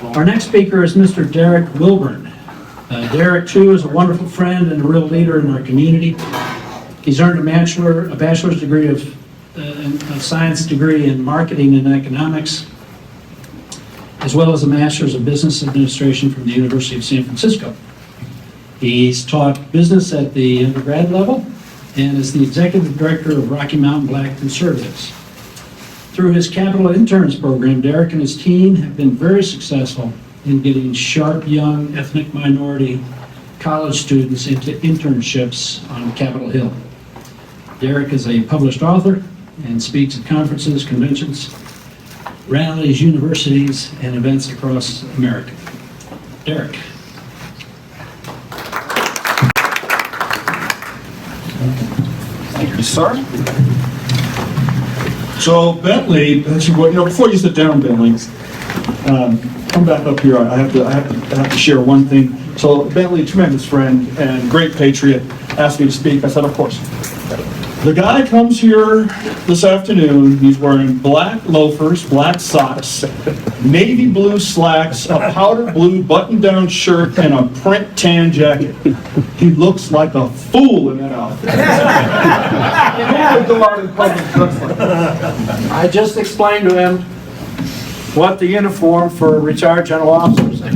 Our next speaker is Mr. Derrick Wilburn. Derrick, too, is a wonderful friend and a real leader in our community. He's earned a bachelor's degree of science degree in marketing and economics, as well as a master's of business administration from the University of San Francisco. He's taught business at the undergrad level and is the executive director of Rocky Mountain Black Conservatives. Through his Capital Interns program, Derrick and his team have been very successful in getting sharp, young, ethnic minority college students into internships on Capitol Hill. Derrick is a published author and speaks at conferences, conventions, rallies, universities, and events across America. Derrick. Thank you, sir. So Bentley, before you sit down, Bentley, come back up here. I have to share one thing. So Bentley, tremendous friend and great patriot, asked me to speak. I said, of course. The guy comes here this afternoon. He's wearing black loafers, black socks, navy blue slacks, a powder blue button-down shirt, and a print tan jacket. He looks like a fool in that outfit. I just explained to him what the uniform for retired general officers is.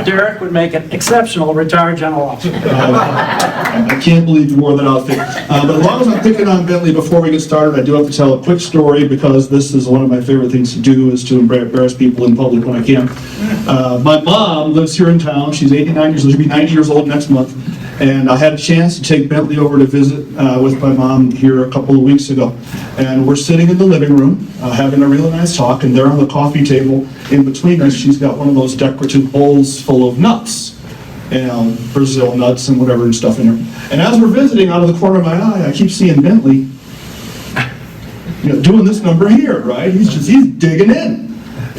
Derrick would make an exceptional retired general officer. I can't believe you wore that outfit. But as long as I'm picking on Bentley before we get started, I do have to tell a quick story because this is one of my favorite things to do, is to embarrass people in public when I can. My mom lives here in town. She's 89 years old. She'll be 90 years old next month. And I had a chance to take Bentley over to visit with my mom here a couple of weeks ago. And we're sitting in the living room having a really nice talk, and there on the coffee table in between us, she's got one of those decorative bowls full of nuts, Brazil nuts and whatever and stuff in there. And as we're visiting, out of the corner of my eye, I keep seeing Bentley doing this number here, right? He's digging in.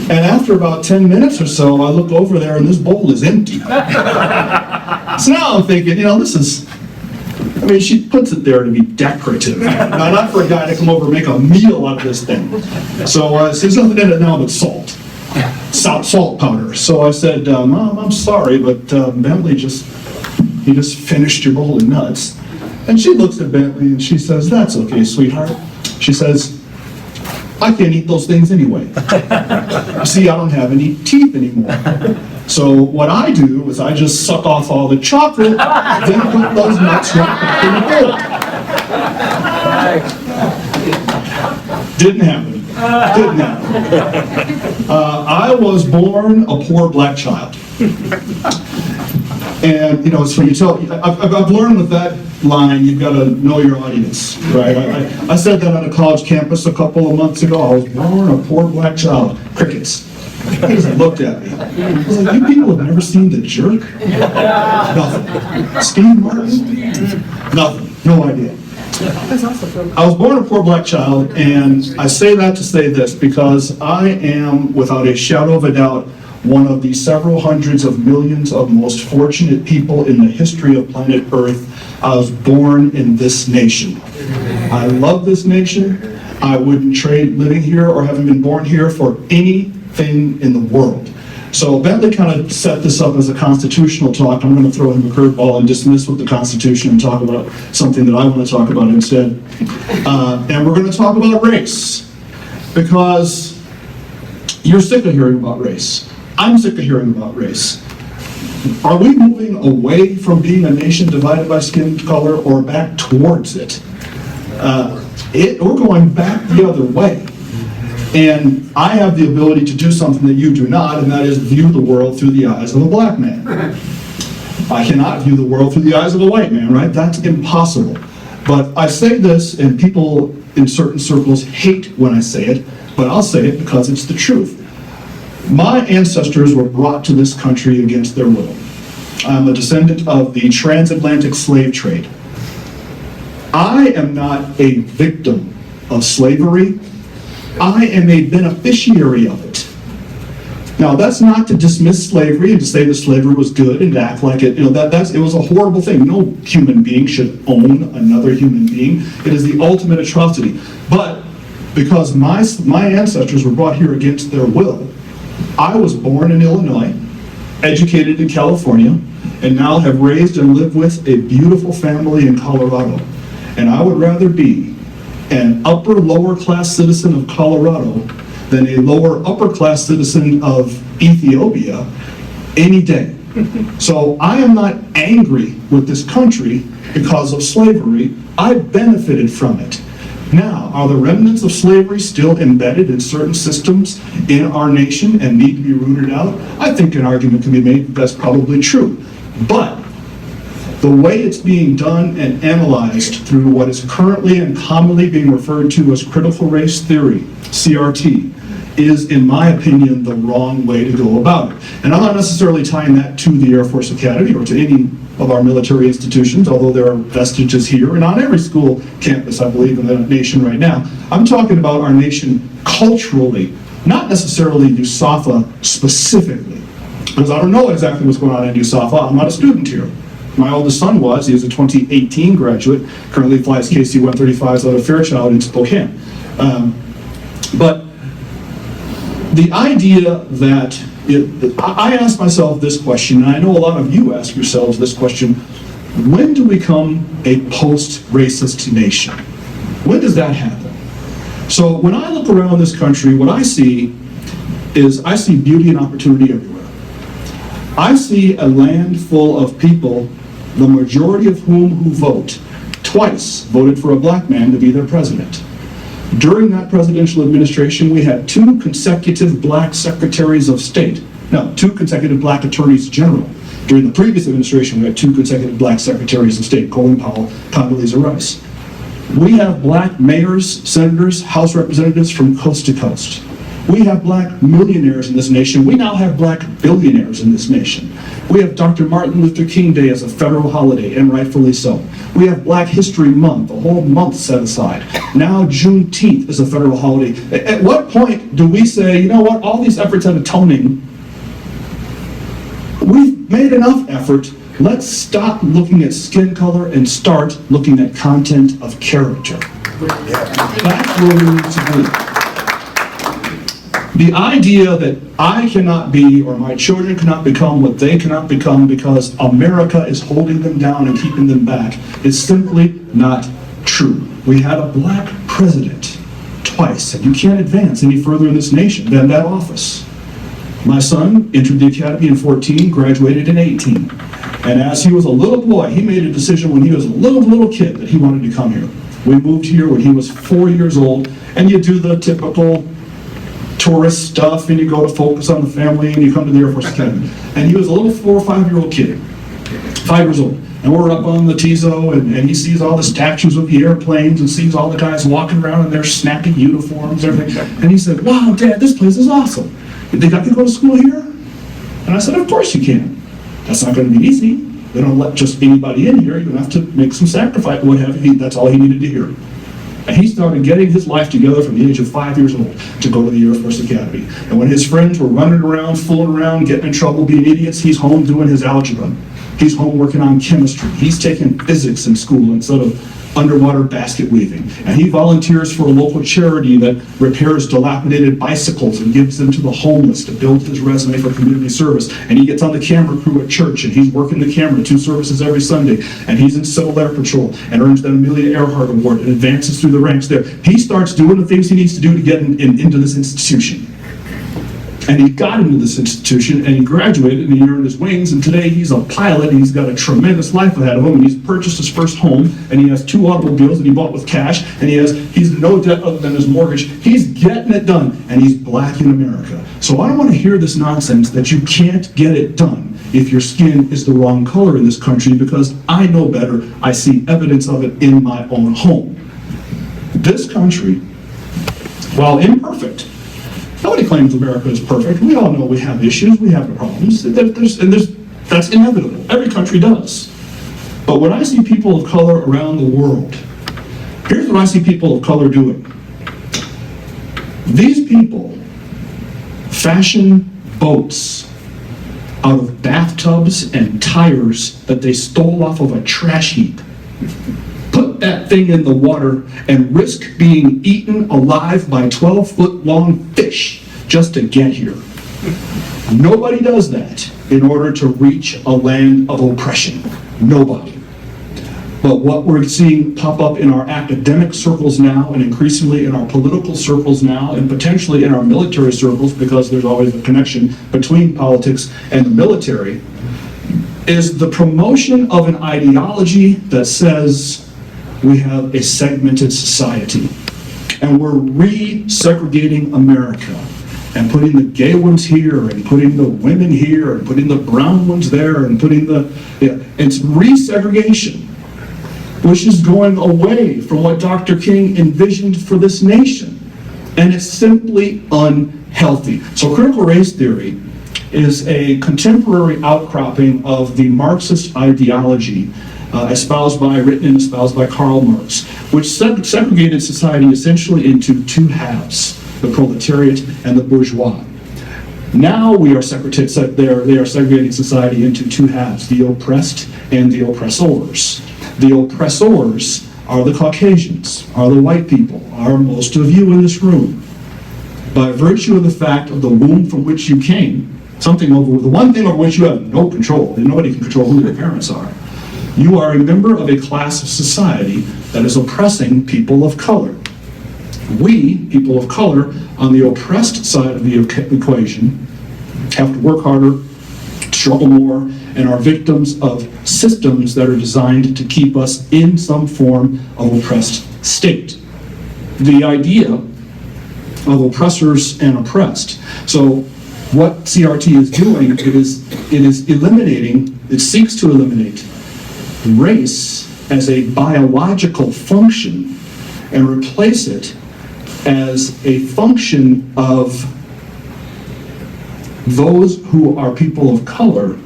And after about 10 minutes or so, I look over there and this bowl is empty. So now I'm thinking, she puts it there to be decorative. Now, not for a guy to come over and make a meal out of this thing. So there's nothing in it now but salt powder. So I said, Mom, I'm sorry, but Bentley just finished your bowl of nuts. And she looks at Bentley and she says, that's okay, sweetheart. She says, I can't eat those things anyway. See, I don't have any teeth anymore. So what I do is I just suck off all the chocolate, then put those nuts right back in the bowl. Didn't happen. I was born a poor black child. And, so I've learned with that line, you've got to know your audience, right? I said that on a college campus a couple of months ago. I was born a poor black child. Crickets. They looked at me. I was like, you people have never seen The Jerk? Nothing. Steve Martin? Nothing. No idea. I was born a poor black child, and I say that to say this, because I am, without a shadow of a doubt, one of the several hundreds of millions of most fortunate people in the history of planet Earth. I was born in this nation. I love this nation. I wouldn't trade living here or having been born here for anything in the world. So Bentley kind of set this up as a constitutional talk. I'm going to throw him a curveball and dismiss with the Constitution and talk about something that I want to talk about instead. And we're going to talk about race, because you're sick of hearing about race. I'm sick of hearing about race. Are we moving away from being a nation divided by skin color or back towards it? We're going back the other way. And I have the ability to do something that you do not, and that is view the world through the eyes of a black man. I cannot view the world through the eyes of a white man, right? That's impossible. But I say this, and people in certain circles hate when I say it, but I'll say it because it's the truth. My ancestors were brought to this country against their will. I'm a descendant of the transatlantic slave trade. I am not a victim of slavery. I am a beneficiary of it. Now, that's not to dismiss slavery and to say that slavery was good and to act like it. It was a horrible thing. No human being should own another human being. It is the ultimate atrocity. But because my ancestors were brought here against their will, I was born in Illinois, educated in California, and now have raised and lived with a beautiful family in Colorado. And I would rather be an upper lower class citizen of Colorado than a lower upper class citizen of Ethiopia any day. So I am not angry with this country because of slavery. I benefited from it. Now, are the remnants of slavery still embedded in certain systems in our nation and need to be rooted out? I think an argument can be made that that's probably true. But the way it's being done and analyzed through what is currently and commonly being referred to as critical race theory, CRT, is, in my opinion, the wrong way to go about it. And I'm not necessarily tying that to the Air Force Academy or to any of our military institutions, although there are vestiges here and on every school campus, I believe, in the nation right now. I'm talking about our nation culturally, not necessarily USAFA specifically, because I don't know exactly what's going on in USAFA. I'm not a student here. My oldest son was. He is a 2018 graduate, currently flies KC-135s out of Fairchild in Spokane. But the idea that I ask myself this question, and I know a lot of you ask yourselves this question: when do we become a post-racist nation? When does that happen? So when I look around this country, what I see is I see beauty and opportunity everywhere. I see a land full of people, the majority of whom who vote twice voted for a black man to be their president. During that presidential administration, we had 2 consecutive black secretaries of state. No, 2 consecutive black attorneys general. During the previous administration, we had 2 consecutive black secretaries of state, Colin Powell, Condoleezza Rice. We have black mayors, senators, House representatives from coast to coast. We have black millionaires in this nation. We now have black billionaires in this nation. We have Dr. Martin Luther King Day as a federal holiday, and rightfully so. We have Black History Month, a whole month set aside. Now Juneteenth is a federal holiday. At what point do we say, you know what, all these efforts at atoning, we've made enough effort, let's stop looking at skin color and start looking at content of character. That's where we need to be. The idea that I cannot be, or my children cannot become what they cannot become because America is holding them down and keeping them back is simply not true. We had a black president twice, and you can't advance any further in this nation than that office. My son entered the academy in 14, graduated in 18. And as he was a little boy, he made a decision when he was a little kid that he wanted to come here. We moved here when he was 4 years old, and you do the typical tourist stuff, and you go to focus on the family, and you come to the Air Force Academy. And he was a little 4 or 5 year old kid, 5 years old. And we're up on the TIZO, and he sees all the statues of the airplanes and sees all the guys walking around in their snappy uniforms and everything. And he said, wow, Dad, this place is awesome. You think I can go to school here? And I said, of course you can. That's not going to be easy. They don't let just anybody in here. You have to make some sacrifice, what have you. That's all he needed to hear. And he started getting his life together from the age of 5 years old to go to the Air Force Academy. And when his friends were running around, fooling around, getting in trouble, being idiots, he's home doing his algebra. He's home working on chemistry. He's taking physics in school instead of underwater basket weaving. And he volunteers for a local charity that repairs dilapidated bicycles and gives them to the homeless to build his resume for community service. And he gets on the camera crew at church, and he's working the camera 2 services every Sunday. And he's in Civil Air Patrol and earns that Amelia Earhart Award and advances through the ranks there. He starts doing the things he needs to do to get into this institution. And he got into this institution, and he graduated, and he earned his wings, and today he's a pilot, and he's got a tremendous life ahead of him, and he's purchased his first home, and he has 2 automobiles that he bought with cash, and he's no debt other than his mortgage. He's getting it done, and he's black in America. So I don't want to hear this nonsense that you can't get it done if your skin is the wrong color in this country, because I know better. I see evidence of it in my own home. This country, while imperfect, nobody claims America is perfect. We all know we have issues, we have problems, that's inevitable. Every country does. But when I see people of color around the world, here's what I see people of color doing. These people fashion boats out of bathtubs and tires that they stole off of a trash heap. Put that thing in the water and risk being eaten alive by 12-foot long fish just to get here. Nobody does that in order to reach a land of oppression. Nobody. But what we're seeing pop up in our academic circles now, and increasingly in our political circles now, and potentially in our military circles, because there's always a connection between politics and the military, is the promotion of an ideology that says we have a segmented society. And we're re-segregating America, and putting the gay ones here, and putting the women here, and putting the brown ones there, and putting it's re-segregation, which is going away from what Dr. King envisioned for this nation. And it's simply unhealthy. So critical race theory is a contemporary outcropping of the Marxist ideology written and espoused by Karl Marx, which segregated society essentially into two halves, the proletariat and the bourgeois. Now they are segregating society into two halves, the oppressed and the oppressors. The oppressors are the Caucasians, are the white people, are most of you in this room. By virtue of the fact of the womb from which you came, the one thing over which you have no control, and nobody can control who your parents are, you are a member of a class of society that is oppressing people of color. We, people of color, on the oppressed side of the equation, have to work harder, struggle more, and are victims of systems that are designed to keep us in some form of oppressed state. The idea of oppressors and oppressed. So what CRT is doing, it seeks to eliminate race as a biological function and replace it as a function of those who are people of color.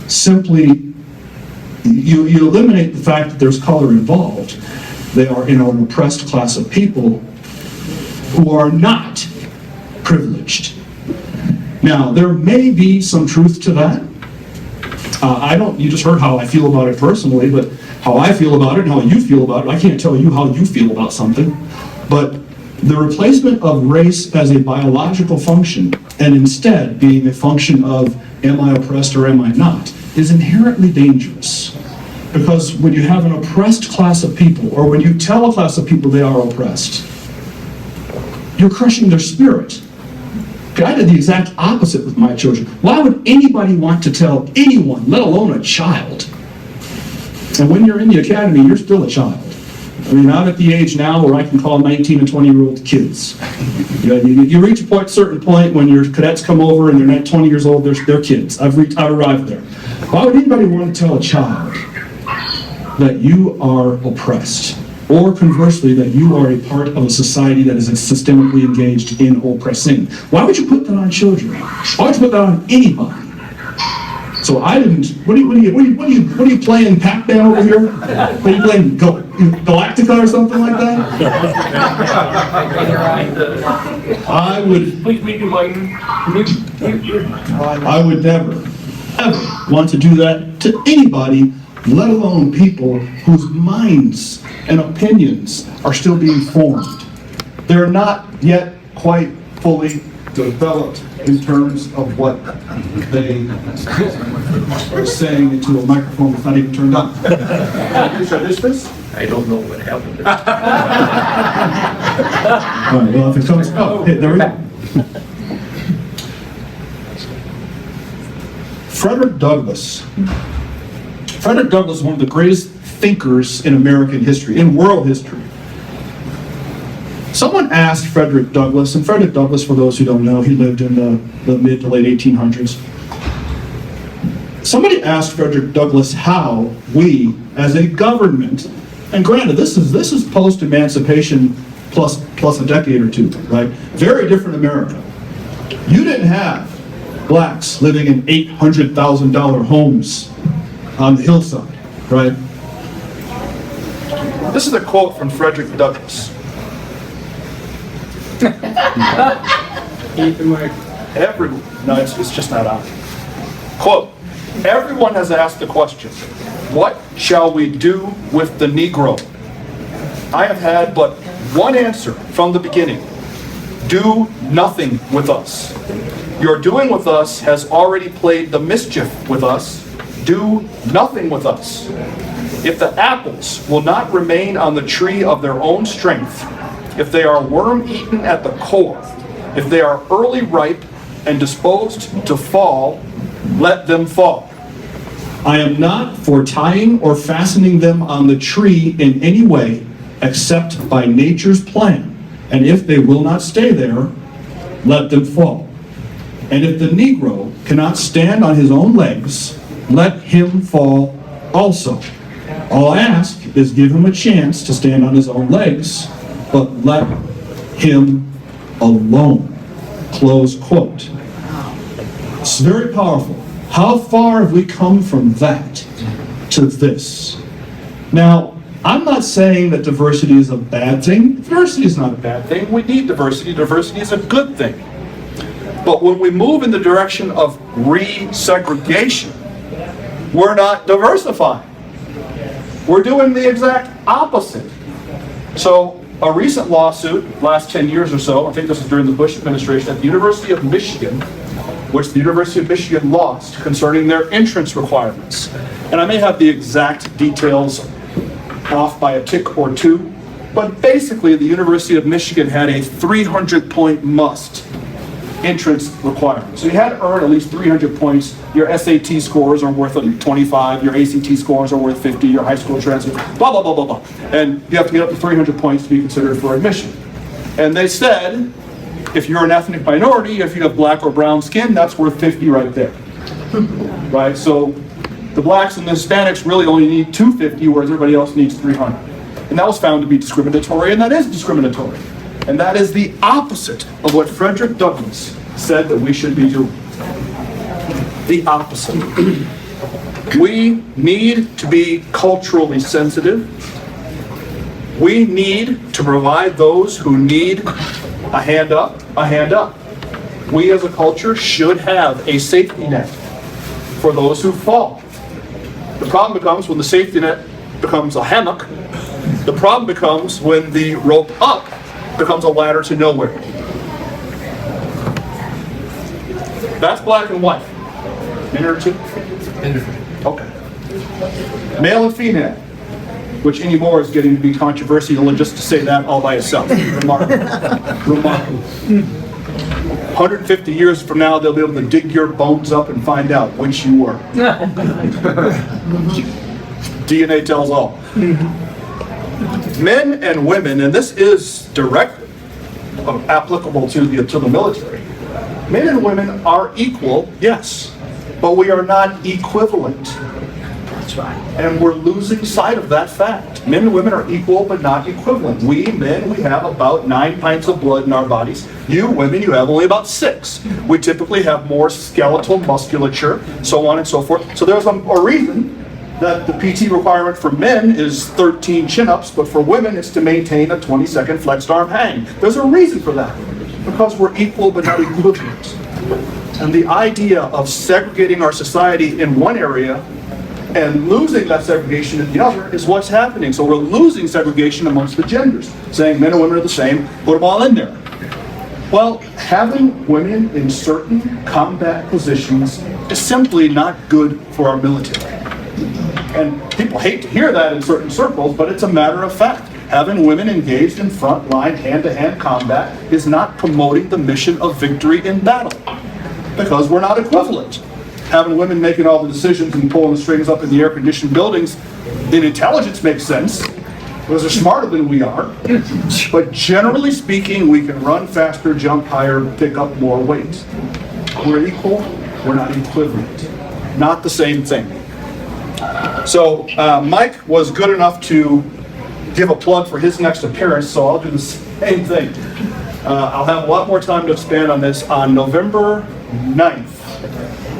Simply, you eliminate the fact that there's color involved. They are in an oppressed class of people who are not privileged. Now, there may be some truth to that. You just heard how I feel about it personally, but how I feel about it and how you feel about it, I can't tell you how you feel about something. But the replacement of race as a biological function, and instead being a function of am I oppressed or am I not, is inherently dangerous. Because when you have an oppressed class of people, or when you tell a class of people they are oppressed, you're crushing their spirit. Okay, I did the exact opposite with my children. Why would anybody want to tell anyone, let alone a child? And when you're in the academy, you're still a child. I mean, I'm at the age now where I can call 19 and 20-year-old kids. You reach a certain point when your cadets come over and they're not 20 years old, they're kids. I've arrived there. Why would anybody want to tell a child that you are oppressed? Or conversely, that you are a part of a society that is systemically engaged in oppressing? Why would you put that on children? Why would you put that on anybody? So I didn't. What are you playing Pac-Man over here? Are you playing Galactica or something like that? I would never, ever want to do that to anybody, let alone people whose minds and opinions are still being formed. They're not yet quite fully developed in terms of what they are saying into a microphone that's not even turned on. Should I dish this? I don't know what happened. All right, well, if it comes, hey, there we go. Frederick Douglass. Frederick Douglass is one of the greatest thinkers in American history, in world history. Someone asked Frederick Douglass, and Frederick Douglass, for those who don't know, he lived in the mid to late 1800s. Somebody asked Frederick Douglass how we, as a government, and granted, this is post-emancipation plus a decade or two, right? Very different America. You didn't have blacks living in $800,000 homes on the hillside, right? This is a quote from Frederick Douglass. No, it's just not on. Quote, everyone has asked the question, what shall we do with the Negro? I have had but one answer from the beginning. Do nothing with us. Your doing with us has already played the mischief with us. Do nothing with us. If the apples will not remain on the tree of their own strength, if they are worm-eaten at the core, if they are early ripe and disposed to fall, let them fall. I am not for tying or fastening them on the tree in any way except by nature's plan. And if they will not stay there, let them fall. And if the Negro cannot stand on his own legs, let him fall also. All I ask is give him a chance to stand on his own legs, but let him alone. Close quote. It's very powerful. How far have we come from that to this? Now, I'm not saying that diversity is a bad thing. Diversity is not a bad thing. We need diversity. Diversity is a good thing. But when we move in the direction of resegregation, we're not diversifying. We're doing the exact opposite. So a recent lawsuit, last 10 years or so, I think this was during the Bush administration, at the University of Michigan, which the University of Michigan lost concerning their entrance requirements. And I may have the exact details off by a tick or two, but basically the University of Michigan had a 300-point must entrance requirement. So you had to earn at least 300 points. Your SAT scores are worth 25, your ACT scores are worth 50, your high school transcript, blah, blah, blah, blah, blah. And you have to get up to 300 points to be considered for admission. And they said, if you're an ethnic minority, if you have black or brown skin, that's worth 50 right there. Right? So the blacks and the Hispanics really only need 250, whereas everybody else needs 300. And that was found to be discriminatory, and that is discriminatory. And that is the opposite of what Frederick Douglass said that we should be doing. The opposite. We need to be culturally sensitive. We need to provide those who need a hand up, a hand up. We as a culture should have a safety net for those who fall. The problem becomes when the safety net becomes a hammock. The problem becomes when the rope up becomes a ladder to nowhere. That's black and white. Energy? Okay. Male and female, which anymore is getting to be controversial, just to say that all by itself. Remarkable. Remarkable. 150 years from now, they'll be able to dig your bones up and find out which you were. DNA tells all. Men and women, and this is directly applicable to the military. Men and women are equal, yes, but we are not equivalent. That's right. And we're losing sight of that fact. Men and women are equal, but not equivalent. We men, we have about 9 pints of blood in our bodies. You women, you have only about 6. We typically have more skeletal musculature, so on and so forth. So there's a reason that the PT requirement for men is 13 chin-ups, but for women it's to maintain a 20-second flexed arm hang. There's a reason for that, because we're equal but not equivalent. And the idea of segregating our society in one area and losing that segregation in the other is what's happening. So we're losing segregation amongst the genders, saying men and women are the same, put them all in there. Well, having women in certain combat positions is simply not good for our military. And people hate to hear that in certain circles, but it's a matter of fact. Having women engaged in frontline, hand-to-hand combat is not promoting the mission of victory in battle, because we're not equivalent. Having women making all the decisions and pulling the strings up in the air-conditioned buildings, in intelligence makes sense, because they're smarter than we are. But generally speaking, we can run faster, jump higher, pick up more weight. We're equal, we're not equivalent. Not the same thing. So Mike was good enough to give a plug for his next appearance, so I'll do the same thing. I'll have a lot more time to expand on this. On November 9th,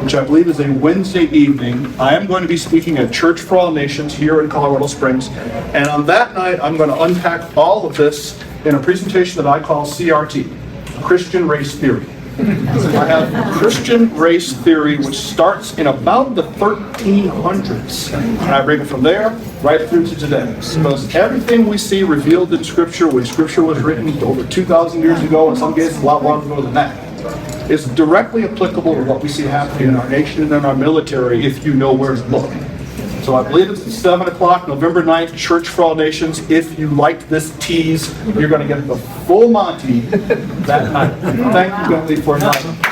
which I believe is a Wednesday evening, I am going to be speaking at Church for All Nations here in Colorado Springs. And on that night, I'm going to unpack all of this in a presentation that I call CRT, Christian Race Theory. I have Christian race theory, which starts in about the 1300s. And I bring it from there right through to today. Because everything we see revealed in Scripture, when Scripture was written over 2,000 years ago, in some cases a lot longer ago than that, is directly applicable to what we see happening in our nation and in our military if you know where to look. So I believe it's at 7 o'clock, November 9th, Church for All Nations. If you liked this tease, you're going to get the full Monty that night. Thank you, Bentley, for inviting me.